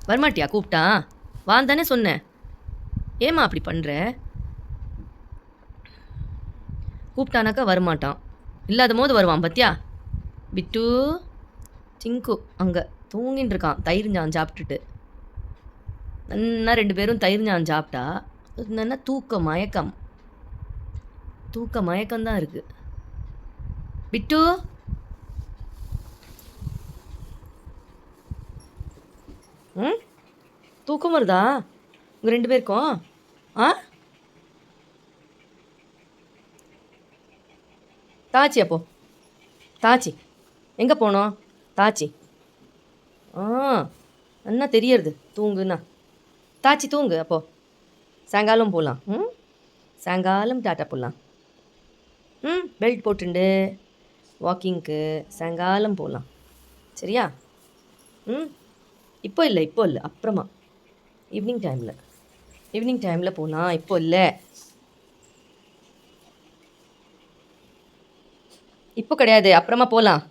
வரமாட்டியா கூப்பிட்டா? வான்னு தானே சொன்னேன். ஏம்மா அப்படி பண்ணுற? கூப்பிட்டானாக்கா வரமாட்டான். இல்லாத போது வருவான் பார்த்தியா? பிட்டு சிங்கு அங்கே தூங்கின்னு இருக்கான் தயிர் ஞான் சாப்பிட்டுட்டு. நன்னா 2 பேரும் தயிர் ஞான் சாப்பிட்டா என்னன்னா தூக்க மயக்கம். தூக்க மயக்கம்தான் இருக்குது. பிட்டு ம் தூக்கம் வருதா உங்கள் 2 பேருக்கும்? ஆ தாச்சி அப்போ தாச்சி எங்கே போனோம்? தாச்சி ஆ என்ன தெரியறது தூங்குண்ணா. தாச்சி தூங்கு அப்போ. சாயங்காலம் போகலாம். சாயங்காலம் டாட்டா போடலாம். பெல்ட் போட்டுண்டு வாக்கிங்க்கு சாயங்காலம் போகலாம். சரியா? இப்போ இல்லை அப்புறமா ஈவினிங் டைமில் போகலாம். இப்போ இல்லை, இப்போ கிடையாது, அப்புறமா போகலாம்.